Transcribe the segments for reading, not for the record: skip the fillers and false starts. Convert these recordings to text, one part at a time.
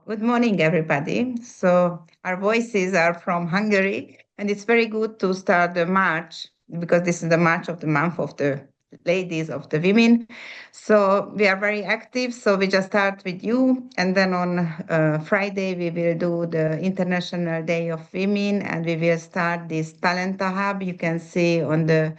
Good morning, everybody. So our voices are from Hungary, and it's very good to start the march because this is the march of the month of the ladies, of the women. So we are very active. So we just start with you, and then on Friday we will do the International Day of Women, and we will start this TalentA Hub. You can see on the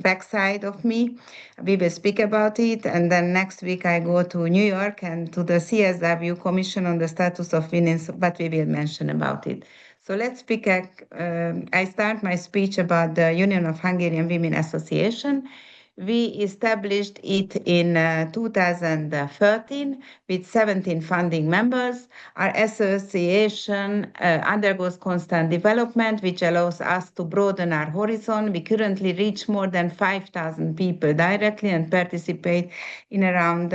back side of me. We will speak about it, and then next week I go to New York and to the CSW Commission on the Status of Women, but we will mention about it. So let's speak. I start my speech about the Union of Hungarian Women Association. We established it in 2013 with 17 founding members. Our association undergoes constant development, which allows us to broaden our horizon. We currently reach more than 5,000 people directly and participate in around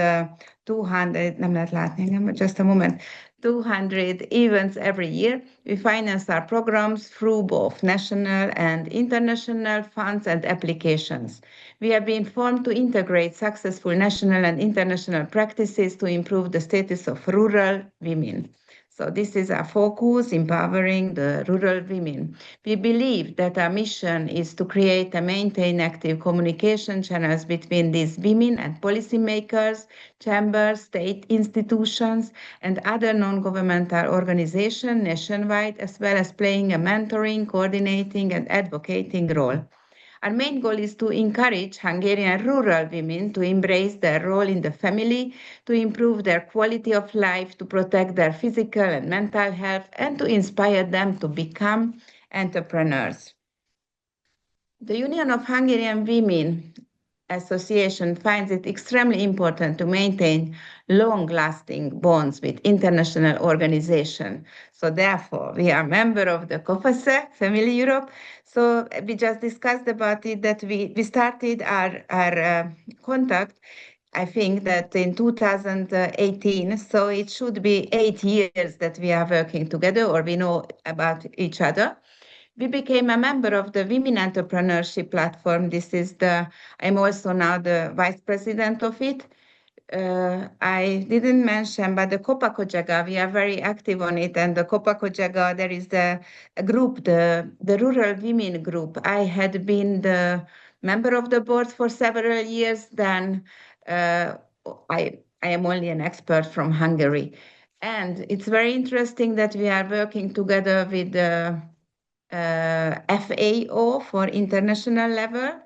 200, just a moment, 200 events every year. We finance our programs through both national and international funds and applications. We have been formed to integrate successful national and international practices to improve the status of rural women. So this is our focus, empowering the rural women. We believe that our mission is to create and maintain active communication channels between these women and policymakers, chambers, state institutions, and other non-governmental organizations nationwide, as well as playing a mentoring, coordinating, and advocating role. Our main goal is to encourage Hungarian rural women to embrace their role in the family, to improve their quality of life, to protect their physical and mental health, and to inspire them to become entrepreneurs. The Union of Hungarian Women Association finds it extremely important to maintain long-lasting bonds with international organizations. So therefore, we are member of the COFASE, Family Europe. So we just discussed about it, that we started our contact, I think that in 2018, so it should be 8 years that we are working together, or we know about each other. We became a member of the Women Entrepreneurship Platform. I'm also now the vice president of it. I didn't mention, but the Kopakojega, we are very active on it. And the Kopakojega, there is a group, the Rural Women Group. I had been the member of the board for several years. Then I am only an expert from Hungary. And it's very interesting that we are working together with the FAO for international level.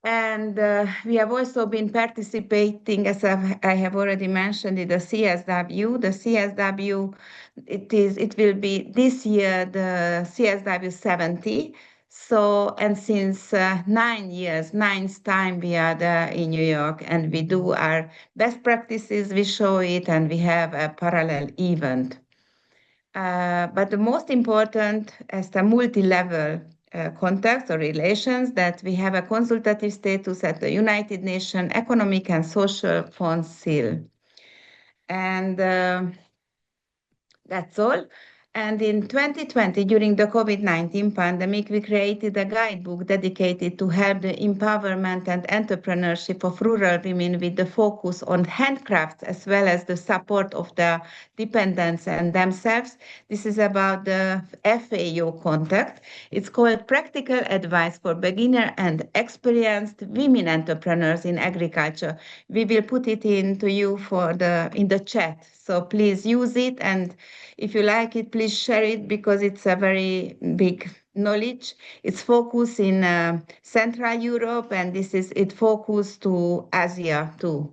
And we have also been participating, as I have already mentioned, in the CSW. The CSW, it will be this year the CSW 70. So, and since 9 years, ninth time we are there in New York, and we do our best practices, we show it, and we have a parallel event. But the most important as the multi-level contacts or relations, that we have a consultative status at the United Nations Economic and Social Council. And that's all. And in 2020, during the COVID-19 pandemic, we created a guidebook dedicated to help the empowerment and entrepreneurship of rural women, with the focus on handcrafts as well as the support of the dependents and themselves. This is about the FAO contact. It's called Practical Advice for Beginner and Experienced Women Entrepreneurs in Agriculture. We will put it into you in the chat. So please use it, and if you like it, please share it, because it's a very big knowledge. It's focused in Central Europe, and it focused to Asia too.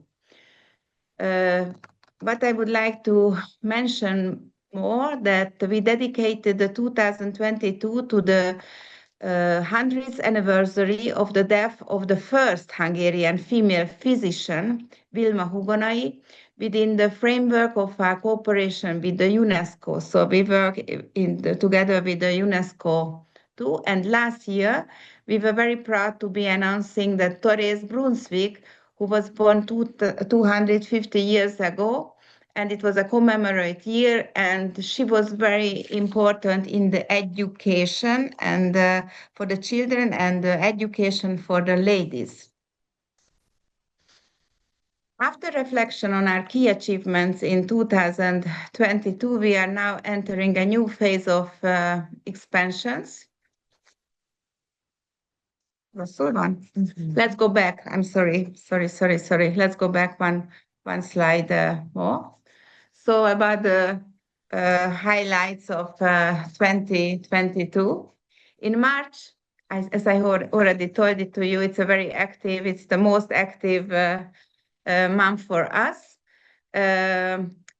But I would like to mention more that we dedicated the 2022 to the 100th anniversary of the death of the first Hungarian female physician, Vilma Hugonai, within the framework of our cooperation with the UNESCO. So we work together with the UNESCO too. And last year, we were very proud to be announcing that Therese Brunswick, who was born 250 years ago, and it was a commemorate year, and she was very important in the education and for the children, and the education for the ladies. After reflection on our key achievements in 2022, we are now entering a new phase of expansions. Let's go back. I'm sorry. Let's go back one slide more. So about the highlights of 2022. In March, as I already told it to you, it's the most active month for us.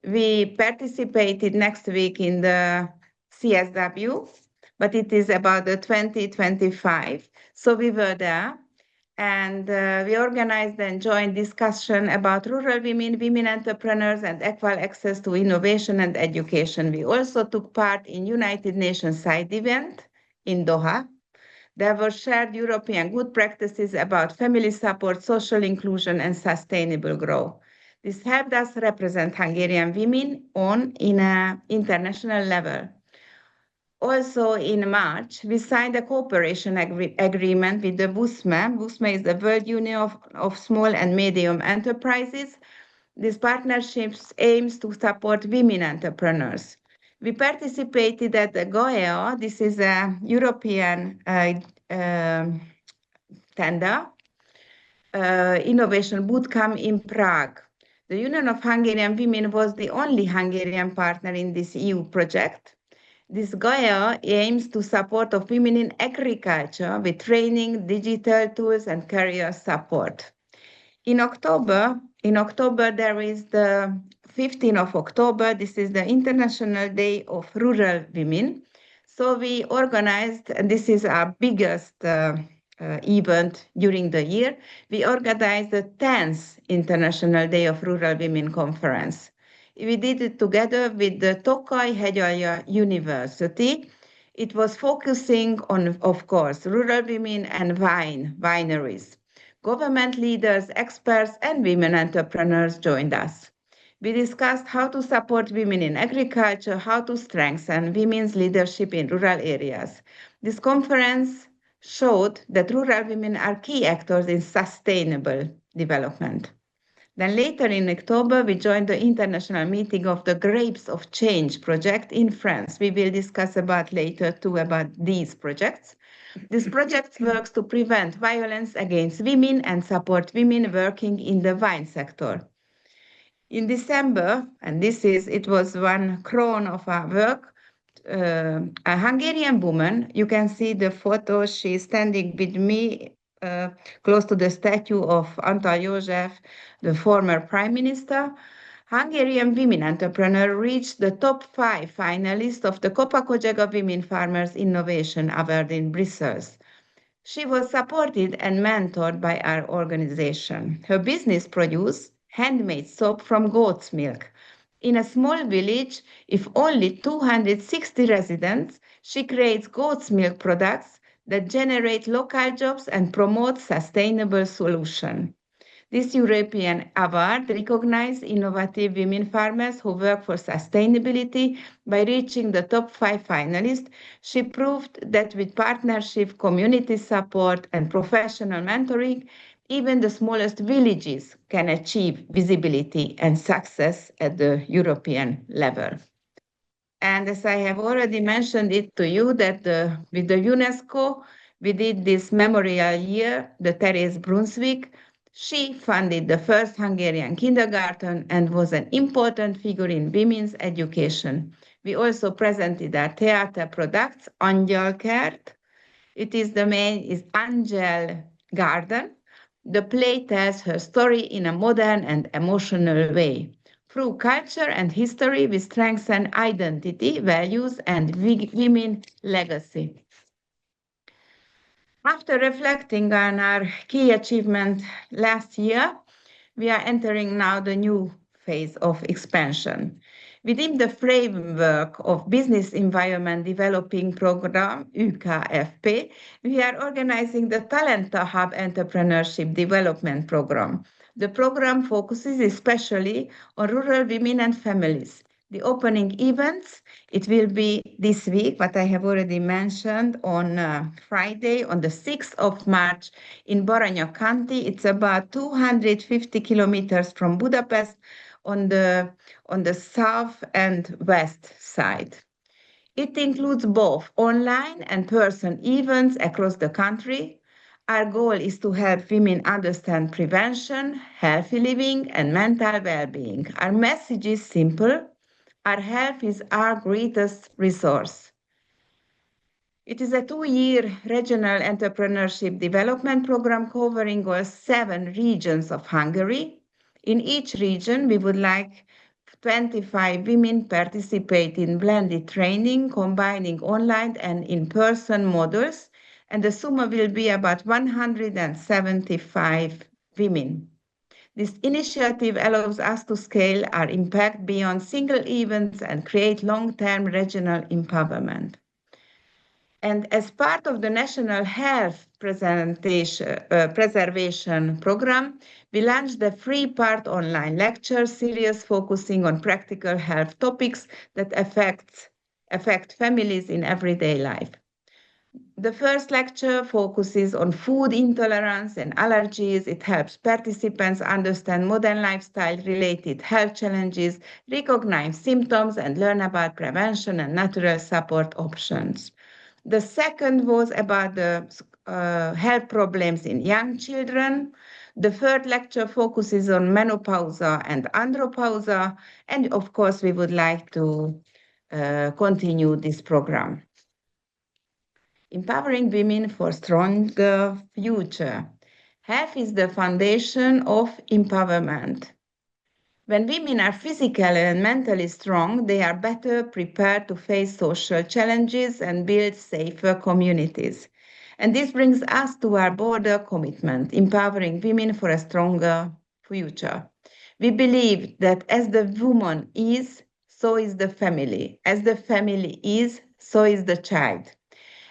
We participated next week in the CSW, but it is about the 2025. So we were there, and we organized and joint discussion about rural women entrepreneurs, and equal access to innovation and education. We also took part in United Nations side event in Doha. There were shared European good practices about family support, social inclusion, and sustainable growth. This helped us represent Hungarian women in an international level. Also in March, we signed a cooperation agreement with the WUSME. WUSME is the World Union of Small and Medium Enterprises. This partnership aims to support women entrepreneurs. We participated at the GOEO. This is a European tender, innovation bootcamp in Prague. The Union of Hungarian Women was the only Hungarian partner in this EU project. This GOEO aims to support of women in agriculture with training, digital tools, and career support. In October, there is the 15th of October. This is the International Day of Rural Women. So we organized, and this is our biggest event during the year, we organized the 10th International Day of Rural Women Conference. We did it together with the Tokaj Hegyalja University. It was focusing on, of course, rural women and wineries. Government leaders, experts, and women entrepreneurs joined us. We discussed how to support women in agriculture, how to strengthen women's leadership in rural areas. This conference showed that rural women are key actors in sustainable development. Then later in October, we joined the international meeting of the Grapes of Change project in France. We will discuss later about these projects. This project works to prevent violence against women and support women working in the wine sector. In December, and it was one crown of our work, a Hungarian woman, you can see the photo, she's standing with me close to the statue of Antal József, the former prime minister. Hungarian women entrepreneur reached the top 5 finalists of the Copa-Cogeca Women Farmers Innovation Award in Brussels. She was supported and mentored by our organization. Her business produces handmade soap from goat's milk. In a small village, if only 260 residents, she creates goat's milk products that generate local jobs and promote sustainable solutions. This European award recognizes innovative women farmers who work for sustainability. By reaching the top 5 finalists, she proved that with partnership, community support, and professional mentoring, even the smallest villages can achieve visibility and success at the European level. And as I have already mentioned it to you, that with the UNESCO, we did this memorial year, the Therese Brunswick. She funded the first Hungarian kindergarten and was an important figure in women's education. We also presented our theater products, Angyalkert. The main is Angel Garden. The play tells her story in a modern and emotional way. Through culture and history, we strengthen identity, values, and women legacy. After reflecting on our key achievement last year, we are entering now the new phase of expansion. Within the framework of Business Environment Developing Program, UKFP, we are organizing the TalentA Hub Entrepreneurship Development Program. The program focuses especially on rural women and families. The opening events, it will be this week, but I have already mentioned on Friday, on the 6th of March in Baranya County. It's about 250 kilometers from Budapest on the south and west side. It includes both online and person events across the country. Our goal is to help women understand prevention, healthy living, and mental well-being. Our message is simple. Our health is our greatest resource. It is a 2-year regional entrepreneurship development program covering all 7 regions of Hungary. In each region, we would like 25 women participate in blended training, combining online and in-person models, and the sum will be about 175 women. This initiative allows us to scale our impact beyond single events and create long-term regional empowerment. And as part of the National Health Preservation Program, we launched the 3-part online lecture series focusing on practical health topics that affect families in everyday life. The first lecture focuses on food intolerance and allergies. It helps participants understand modern lifestyle-related health challenges, recognize symptoms, and learn about prevention and natural support options. The second was about the health problems in young children. The third lecture focuses on menopause and andropause. And of course, we would like to continue this program. Empowering women for stronger future. Health is the foundation of empowerment. When women are physically and mentally strong, they are better prepared to face social challenges and build safer communities. And this brings us to our broader commitment, empowering women for a stronger future. We believe that as the woman is, so is the family. As the family is, so is the child.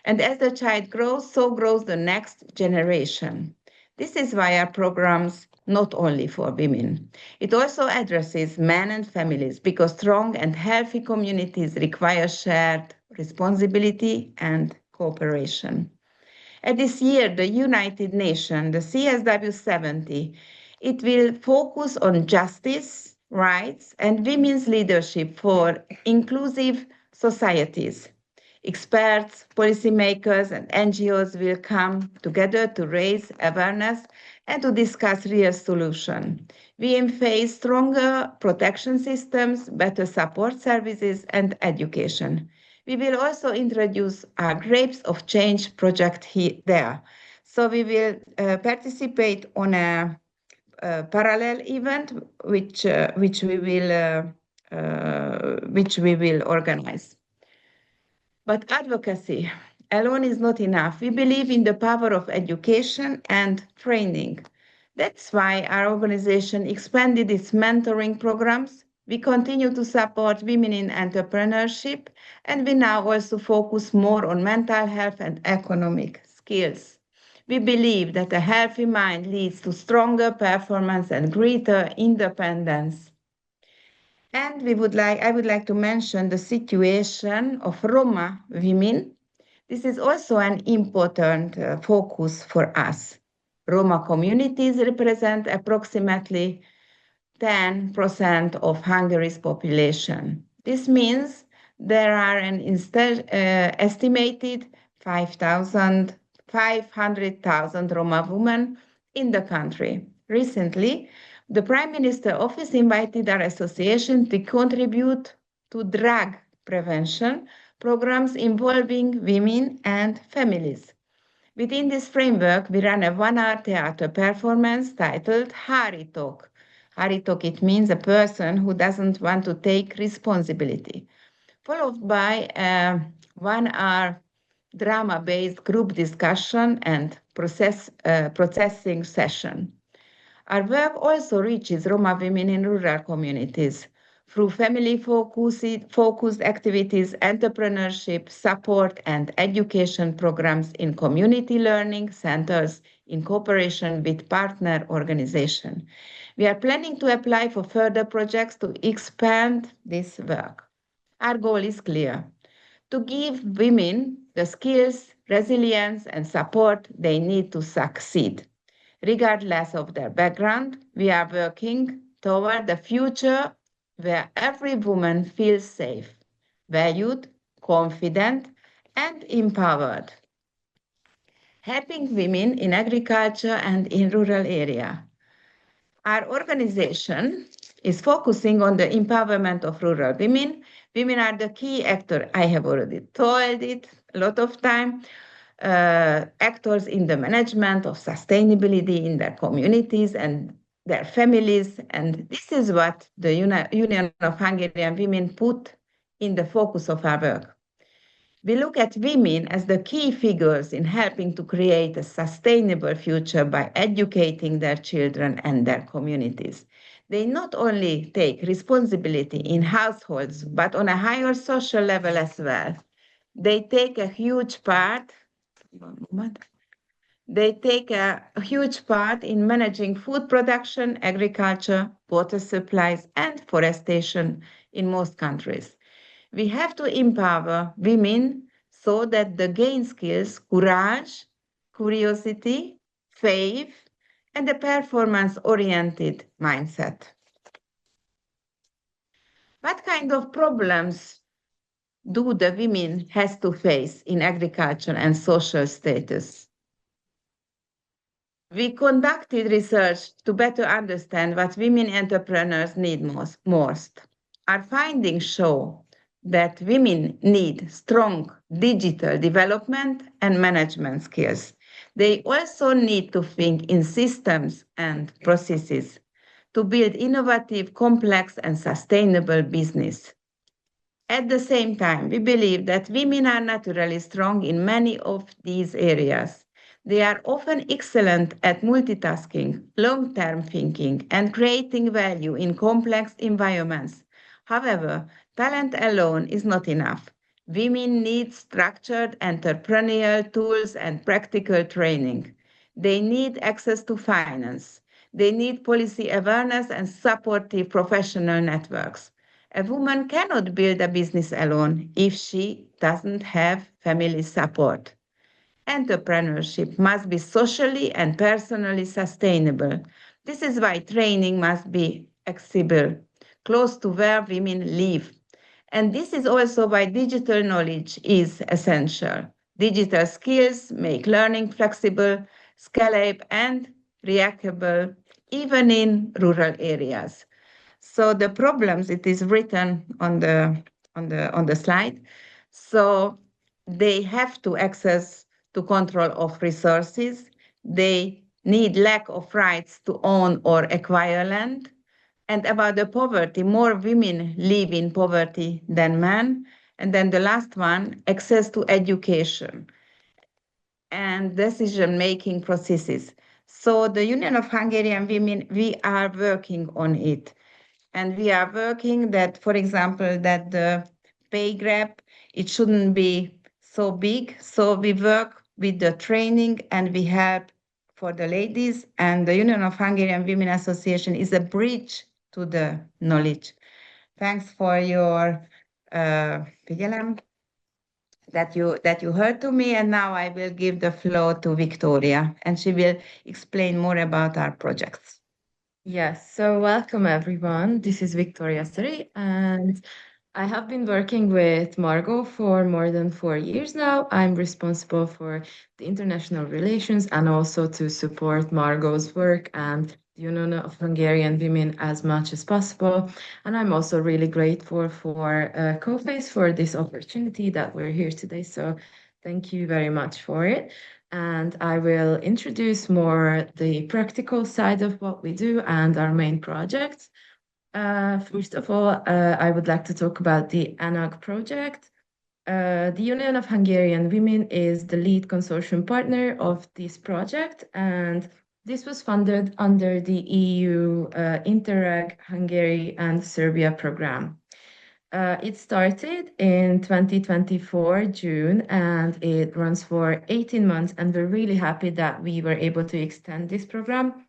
And as the child grows, so grows the next generation. This is why our programs not only for women. It also addresses men and families because strong and healthy communities require shared responsibility and cooperation. At this year, the United Nations, the CSW70, it will focus on justice, rights, and women's leadership for inclusive societies. Experts, policymakers, and NGOs will come together to raise awareness and to discuss real solutions. We aim for stronger protection systems, better support services, and education. We will also introduce our Grapes of Change project there. So we will participate on a parallel event which we will organize. But advocacy alone is not enough. We believe in the power of education and training. That's why our organization expanded its mentoring programs. We continue to support women in entrepreneurship, and we now also focus more on mental health and economic skills. We believe that a healthy mind leads to stronger performance and greater independence. And I would like to mention the situation of Roma women. This is also an important focus for us. Roma communities represent approximately 10% of Hungary's population. This means there are an estimated 500,000 Roma women in the country. Recently, the Prime Minister's office invited our association to contribute to drug prevention programs involving women and families. Within this framework, we ran a 1-hour theater performance titled Hari Talk. Hari Talk, it means a person who doesn't want to take responsibility, followed by a 1-hour drama-based group discussion and processing session. Our work also reaches Roma women in rural communities. through family-focused activities, entrepreneurship, support, and education programs in community learning centers in cooperation with partner organizations. We are planning to apply for further projects to expand this work. Our goal is clear: to give women the skills, resilience, and support they need to succeed. Regardless of their background, we are working toward a future where every woman feels safe, valued, confident, and empowered. Helping women in agriculture and in rural areas. Our organization is focusing on the empowerment of rural women. Women are the key actor. I have already told it a lot of time. Actors in the management of sustainability in their communities and their families. And this is what the Union of Hungarian Women put in the focus of our work. We look at women as the key figures in helping to create a sustainable future by educating their children and their communities. They not only take responsibility in households, but on a higher social level as well. They take a huge part in managing food production, agriculture, water supplies, and forestation in most countries. We have to empower women so that they gain skills, courage, curiosity, faith, and a performance-oriented mindset. What kind of problems do the women have to face in agriculture and social status? We conducted research to better understand what women entrepreneurs need most. Our findings show that women need strong digital development and management skills. They also need to think in systems and processes to build innovative, complex, and sustainable business. At the same time, we believe that women are naturally strong in many of these areas. They are often excellent at multitasking, long-term thinking, and creating value in complex environments. However, talent alone is not enough. Women need structured entrepreneurial tools and practical training. They need access to finance. They need policy awareness and supportive professional networks. A woman cannot build a business alone if she doesn't have family support. Entrepreneurship must be socially and personally sustainable. This is why training must be accessible, close to where women live. And this is also why digital knowledge is essential. Digital skills make learning flexible, scalable, and reactable, even in rural areas. So the problems, it is written on the slide. So they have to access to control of resources. They need lack of rights to own or acquire land. And about the poverty, more women live in poverty than men. And then the last one, access to education and decision-making processes. So the Union of Hungarian Women, we are working on it. And we are working that, for example, that the pay gap, it shouldn't be so big. So we work with the training and we help for the ladies. And the Union of Hungarian Women Association is a bridge to the knowledge. Thanks for your figyelem that you heard to me. And now I will give the floor to Victoria, and she will explain more about our projects. Yes, so welcome everyone. This is Victoria Seri, and I have been working with Margot for more than 4 years now. I'm responsible for the international relations and also to support Margot's work and the Union of Hungarian Women as much as possible. And I'm also really grateful for COFACE for this opportunity that we're here today. So thank you very much for it. And I will introduce more the practical side of what we do and our main projects. First of all, I would like to talk about the ANAG project. The Union of Hungarian Women is the lead consortium partner of this project, and This was funded under the EU Interreg Hungary and Serbia program. It started in 2024, June, and it runs for 18 months. And we're really happy that we were able to extend this program.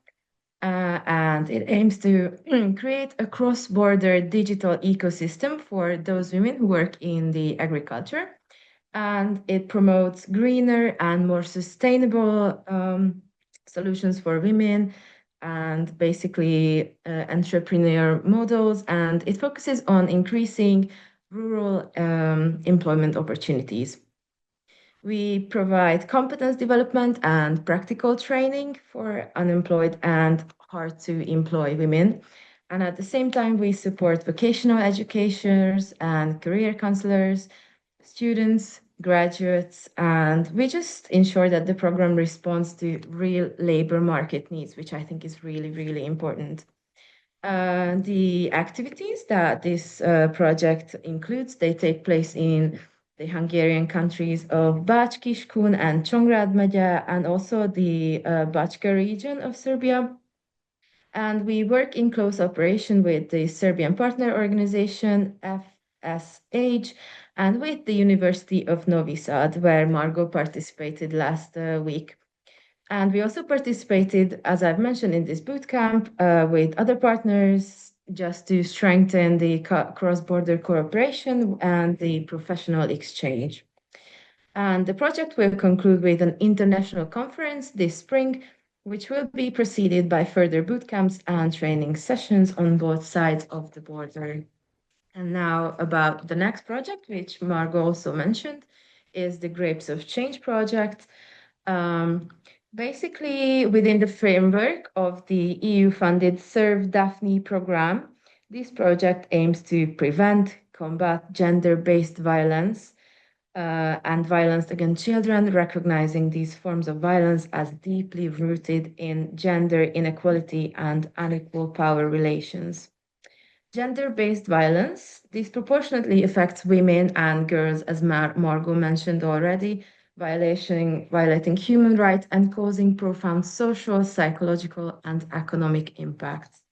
And it aims to create a cross-border digital ecosystem for those women who work in the agriculture. And it promotes greener and more sustainable solutions for women and basically entrepreneur models. And it focuses on increasing rural employment opportunities. We provide competence development and practical training for unemployed and hard to employ women. And at the same time, we support vocational educators and career counselors, students, graduates, and we just ensure that the program responds to real labor market needs, which I think is really, really important. The activities that this project includes, they take place in the Hungarian countries of Bács, Kiskun, and Csongrád megye, and also the Bácska region of Serbia. And we work in close operation with the Serbian partner organization, FSH, and with the University of Novi Sad, where Margot participated last week. And we also participated, as I've mentioned, in this bootcamp with other partners just to strengthen the cross-border cooperation and the professional exchange. And the project will conclude with an international conference this spring, which will be preceded by further bootcamps and training sessions on both sides of the border. And now about the next project, which Margot also mentioned, is the Grapes of Change project. Basically, within the framework of the EU-funded Serve Daphne program, this project aims to prevent, combat gender-based violence and violence against children, recognizing these forms of violence as deeply rooted in gender inequality and unequal power relations. Gender-based violence disproportionately affects women and girls, as Margot mentioned already, violating human rights and causing profound social, psychological, and economic impacts.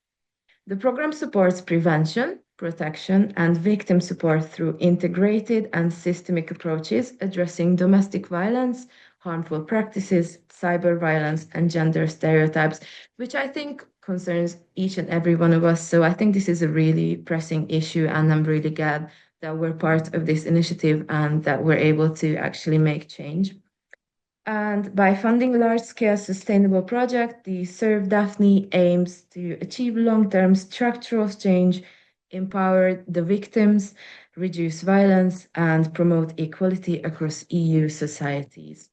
The program supports prevention, protection, and victim support through integrated and systemic approaches addressing domestic violence, harmful practices, cyber violence, and gender stereotypes, which I think concerns each and every one of us. So I think this is a really pressing issue, and I'm really glad that we're part of this initiative and that we're able to actually make change. And by funding large-scale sustainable projects, the Serve Daphne aims to achieve long-term structural change, empower the victims, reduce violence, and promote equality across EU societies.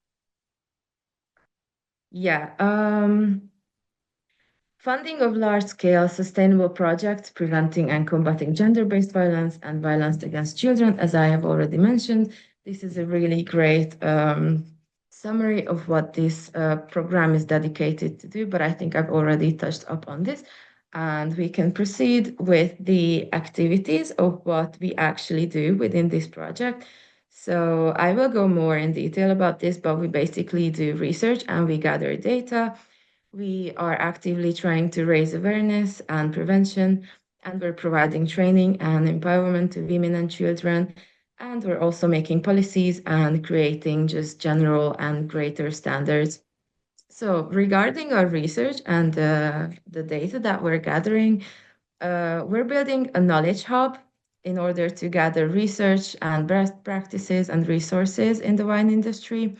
Funding of large-scale sustainable projects preventing and combating gender-based violence and violence against children, as I have already mentioned, this is a really great summary of what this program is dedicated to do, but I think I've already touched up on this. And we can proceed with the activities of what we actually do within this project. So I will go more in detail about this, but we basically do research and we gather data. We are actively trying to raise awareness and prevention, and we're providing training and empowerment to women and children. And we're also making policies and creating just general and greater standards. So regarding our research and the data that we're gathering, we're building a knowledge hub in order to gather research and best practices and resources in the wine industry.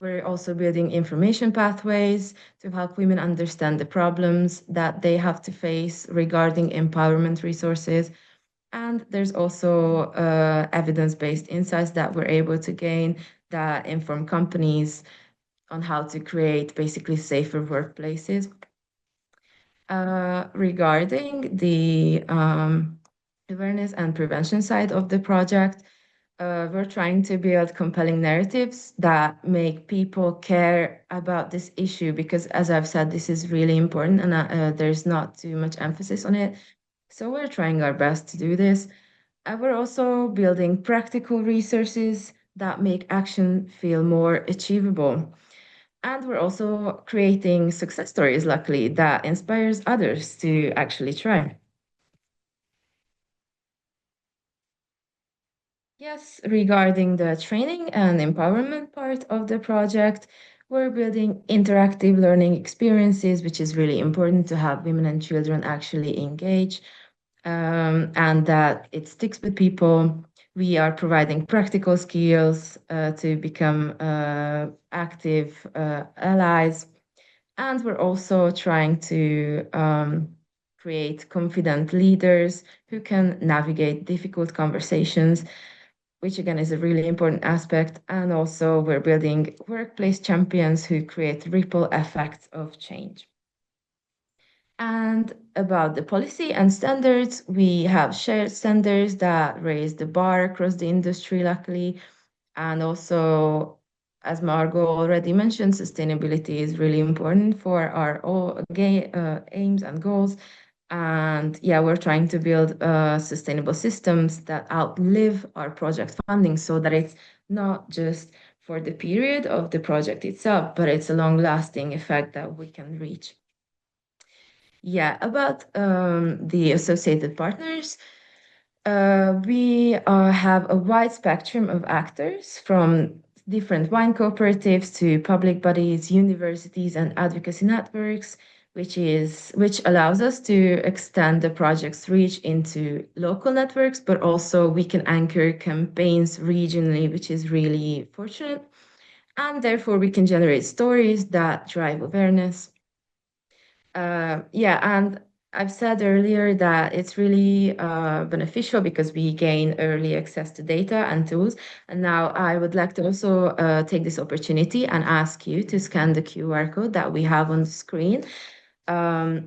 We're also building information pathways to help women understand the problems that they have to face regarding empowerment resources. And there's also evidence-based insights that we're able to gain that inform companies on how to create basically safer workplaces. Regarding the awareness and prevention side of the project, we're trying to build compelling narratives that make people care about this issue because, as I've said, this is really important and there's not too much emphasis on it. So we're trying our best to do this. And we're also building practical resources that make action feel more achievable. And we're also creating success stories, luckily, that inspires others to actually try. Yes, regarding the training and empowerment part of the project, we're building interactive learning experiences, which is really important to have women and children actually engage, and that it sticks with people. We are providing practical skills to become active allies, and we're also trying to create confident leaders who can navigate difficult conversations, which again is a really important aspect. And also, we're building workplace champions who create ripple effects of change. And about the policy and standards, we have shared standards that raise the bar across the industry, luckily. And also, as Margot already mentioned, sustainability is really important for our aims and goals. And yeah, we're trying to build sustainable systems that outlive our project funding so that it's not just for the period of the project itself, but it's a long-lasting effect that we can reach. Yeah, about the associated partners, we have a wide spectrum of actors from different wine cooperatives to public bodies, universities, and advocacy networks, which allows us to extend the project's reach into local networks, but also we can anchor campaigns regionally, which is really fortunate. And therefore, we can generate stories that drive awareness. Yeah, and I've said earlier that it's really beneficial because we gain early access to data and tools. And now I would like to also take this opportunity and ask you to scan the QR code that we have on the screen.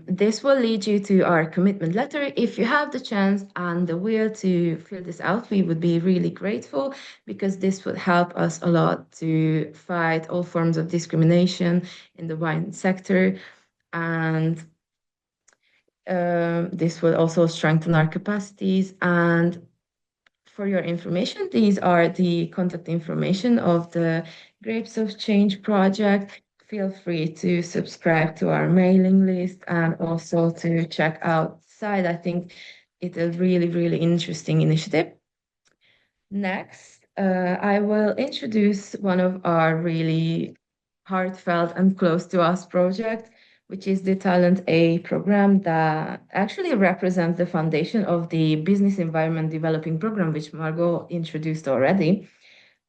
This will lead you to our commitment letter. If you have the chance and the will to fill this out, we would be really grateful because this would help us a lot to fight all forms of discrimination in the wine sector. And this will also strengthen our capacities. And for your information, these are the contact information of the Grapes of Change project. Feel free to subscribe to our mailing list and also to check out the site. I think it's a really, really interesting initiative. Next, I will introduce one of our really heartfelt and close to us project, which is the TalentA program that actually represents the foundation of the Business Environment Developing Program, which Margot introduced already.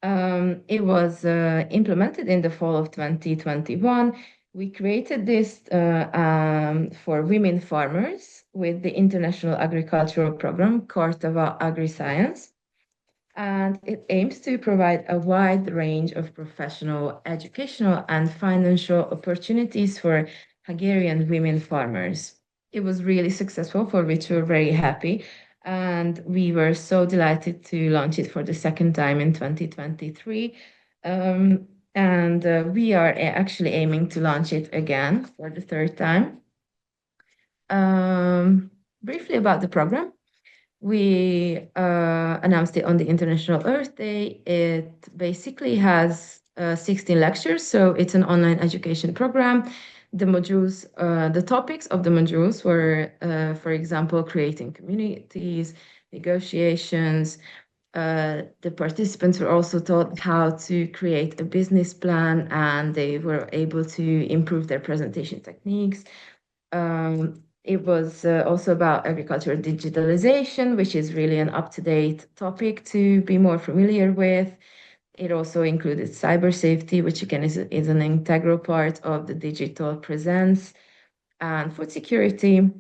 It was implemented in the fall of 2021. We created this for women farmers with the International Agricultural Program, Corteva Agriscience, and it aims to provide a wide range of professional, educational, and financial opportunities for Hungarian women farmers. It was really successful, for which we're very happy, and we were so delighted to launch it for the second time in 2023. And we are actually aiming to launch it again for the third time. Briefly about the program. We announced it on the International Earth Day. It basically has 16 lectures, so it's an online education program. The modules, the topics of the modules were, for example, creating communities, negotiations. The participants were also taught how to create a business plan, and they were able to improve their presentation techniques. It was also about agricultural digitalization, which is really an up-to-date topic to be more familiar with. It also included cyber safety, which again is an integral part of the digital presence, and food security.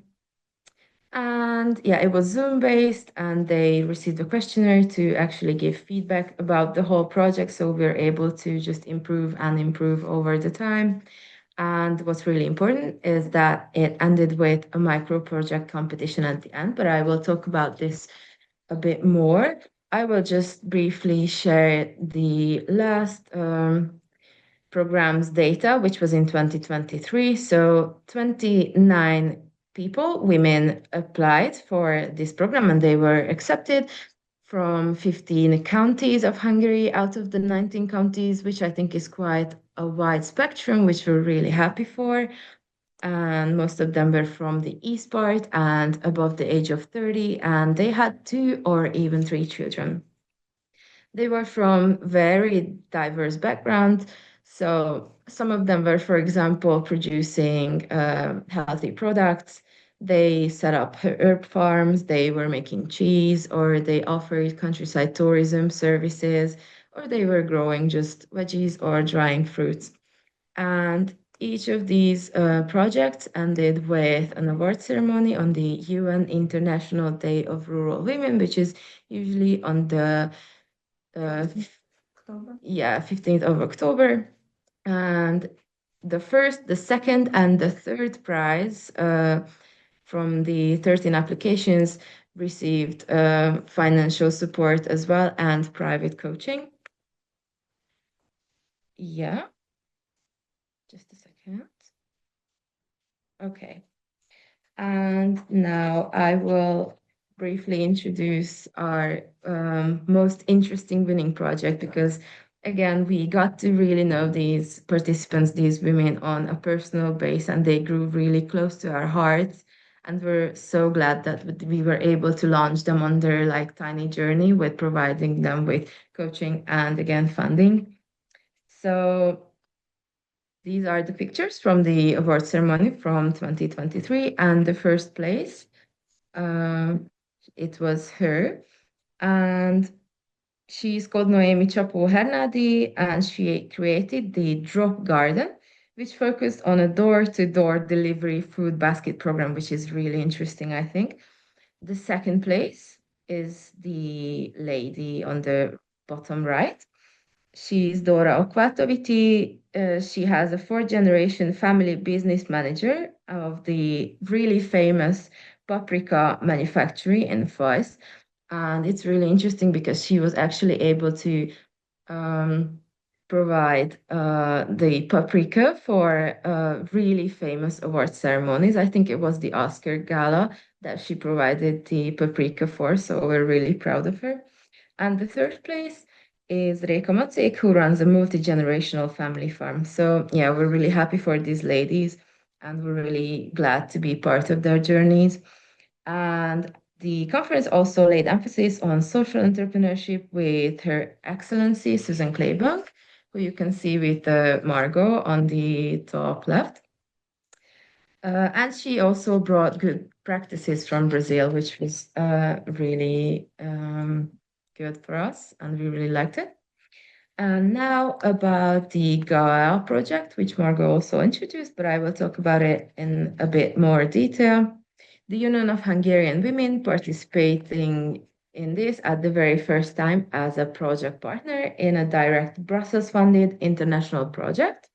And yeah, it was Zoom based, and they received a questionnaire to actually give feedback about the whole project. So we we're able to just improve and improve over the time. And what's really important is that it ended with a micro project competition at the end, but I will talk about this a bit more. I will just briefly share the last program's data, which was in 2023. So 29 people, women, applied for this program and they were accepted from 15 counties of Hungary out of the 19 counties, which I think is quite a wide spectrum, which we're really happy for. And most of them were from the east part and above the age of 30, and they had two or even three children. They were from very diverse backgrounds. So some of them were, for example, producing healthy products. They set up herb farms, they were making cheese, or they offered countryside tourism services, or they were growing just veggies or drying fruits. And each of these projects ended with an award ceremony on the UN International Day of Rural Women, which is usually on the uh, October. yeah, 15th of October. And the first, the second, and the third prize from the 13 applications received financial support as well and private coaching. Yeah, just a second. Okay. And now I will briefly introduce our most interesting winning project because, again, we got to really know these participants, these women, on a personal base, and they grew really close to our hearts. And we're so glad that we were able to launch them on their like tiny journey with providing them with coaching and again funding. So these are the pictures from the award ceremony from 2023, and the first place, um, it was her, and she's called Noemi Chapo Hernadi, and she created the Drop Garden, which focused on a door-to-door delivery food basket program, which is really interesting, I think. The second place is the lady on the bottom right. She's Dora Okvatoviti. She has a fourth generation family business manager of the really famous paprika manufactory in Foz. And it's really interesting because she was actually able to um, provide the paprika for really famous award ceremonies. I think it was the Oscar Gala that she provided the paprika for. So we're really proud of her. And the third place is Reka Matsik, who runs a multi-generational family farm. So yeah, we're really happy for these ladies and we're really glad to be part of their journeys. And the conference also laid emphasis on social entrepreneurship with Her Excellency Susan Claiborne, who you can see with Margot on the top left. And she also brought good practices from Brazil, which was really good for us, and we really liked it. And now about the Gaia project, which Margot also introduced, but I will talk about it in a bit more detail. The Union of Hungarian Women participating in this at the very first time as a project partner in a direct Brussels-funded international project.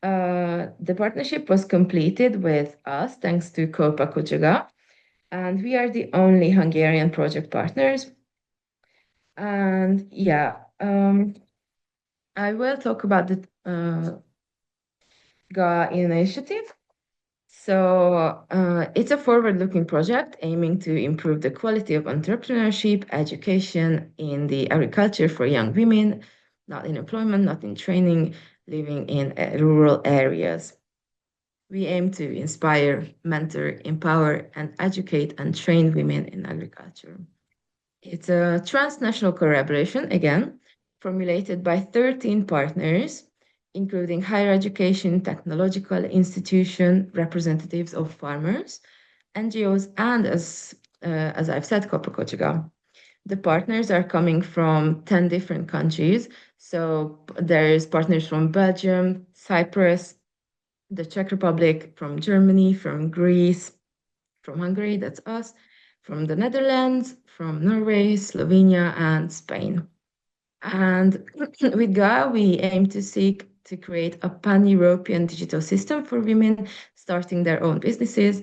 The partnership was completed with us thanks to Kopa Kuchaga, and we are the only Hungarian project partners. And yeah, I will talk about the GA initiative. So it's a forward-looking project aiming to improve the quality of entrepreneurship, education in the agriculture for young women, not in employment, not in training, living in rural areas. We aim to inspire, mentor, empower, and educate and train women in agriculture. It's a transnational collaboration, again, formulated by 13 partners, including higher education, technological institution, representatives of farmers, NGOs, and as I've said, Kopakochiga. The partners are coming from 10 different countries. So there's partners from Belgium, Cyprus, the Czech Republic, from Germany, from Greece, from Hungary, that's us, from the Netherlands, from Norway, Slovenia, and Spain. And with GA, we aim to seek to create a pan-European digital system for women starting their own businesses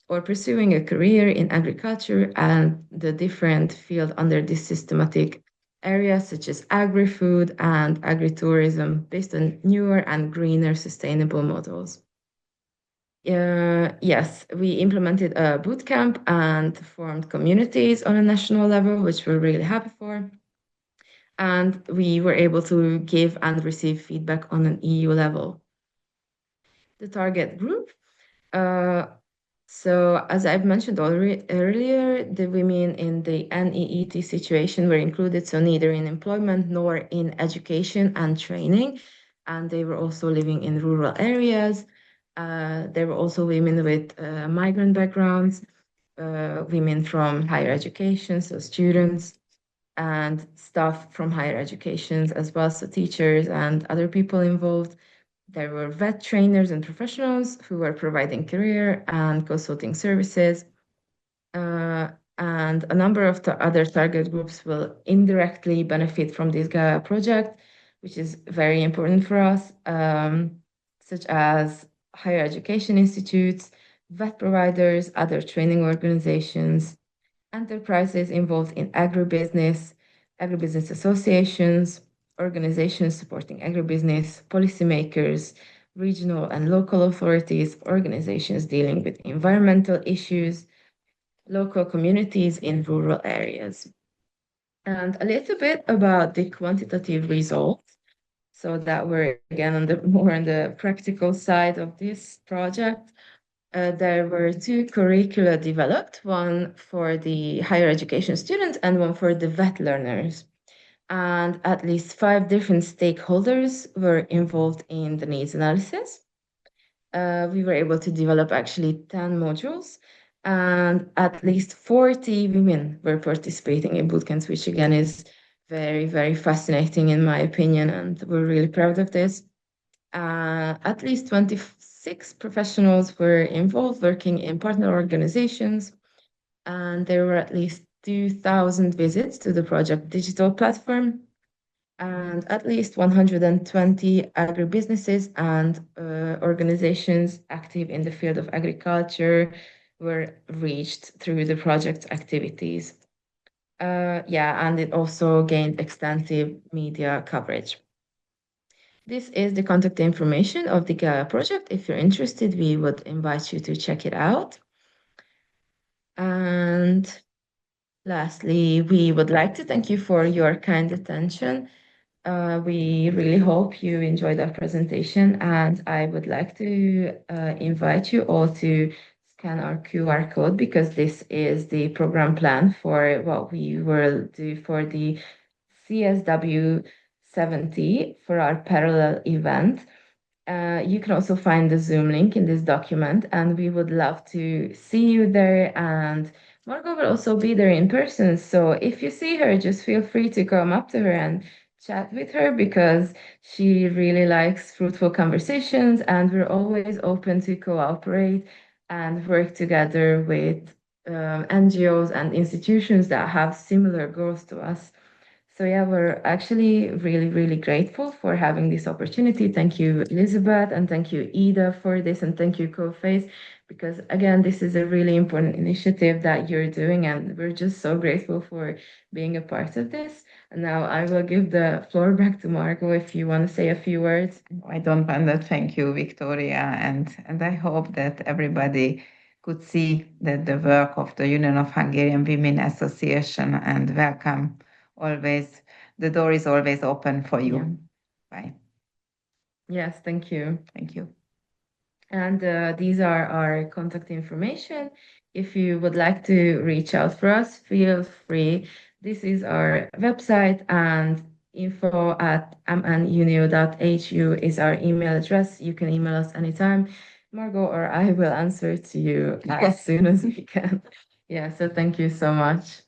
or pursuing a career in agriculture and the different fields under this systematic areas such as agri-food and agri-tourism based on newer and greener sustainable models. Yes, we implemented a boot camp and formed communities on a national level, which we're really happy for. and we were able to give and receive feedback on an EU level. The target group. Uh, so, as I've mentioned already earlier, the women in the NEET situation were included, so neither in employment nor in education and training. And they were also living in rural areas. There were also women with migrant backgrounds, women from higher education, so students, and staff from higher educations as well, so teachers and other people involved. There were vet trainers and professionals who were providing career and consulting services. Uh, and a number of the other target groups will indirectly benefit from this Gaia project, which is very important for us, such as higher education institutes, vet providers, other training organizations, enterprises involved in agribusiness, agribusiness associations, organizations supporting agribusiness, policymakers, regional and local authorities, organizations dealing with environmental issues, local communities in rural areas. And a little bit about the quantitative results. So that we're again on the more on the practical side of this project. There were two curricula developed, one for the higher education students and one for the vet learners. And at least 5 different stakeholders were involved in the needs analysis. We were able to develop actually 10 modules, and at least 40 women were participating in bootcamps, which again is very, very fascinating in my opinion, and we're really proud of this. At least 26 professionals were involved working in partner organizations, and there were at least 2,000 visits to the project digital platform, and at least 120 agribusinesses and organizations active in the field of agriculture were reached through the project's activities. Yeah, and it also gained extensive media coverage. This is the contact information of the Gaia project. If you're interested, we would invite you to check it out. And lastly, we would like to thank you for your kind attention. We really hope you enjoyed our presentation, and I would like to invite you all to scan our QR code because this is the program plan for what we will do for the CSW 70 for our parallel event. You can also find the Zoom link in this document, and we would love to see you there. And Margot will also be there in person. So if you see her, just feel free to come up to her and chat with her because she really likes fruitful conversations, and we're always open to cooperate and work together with NGOs and institutions that have similar goals to us. So yeah, we're actually really, really grateful for having this opportunity. Thank you, Elizabeth, and thank you, Ida, for this, and thank you, CoFace, because again, this is a really important initiative that you're doing, and we're just so grateful for being a part of this. And now I will give the floor back to Margot if you want to say a few words. I don't want to thank you, Victoria, and I hope that everybody could see that the work of the Union of Hungarian Women Association, and welcome always. The door is always open for you. Yeah. Bye. Yes, thank you. Thank you. And these are our contact information. If you would like to reach out for us, feel free. This is our website, and info@mnunio.hu is our email address. You can email us anytime. Margot or I will answer to you as soon as we can. Yeah, so thank you so much.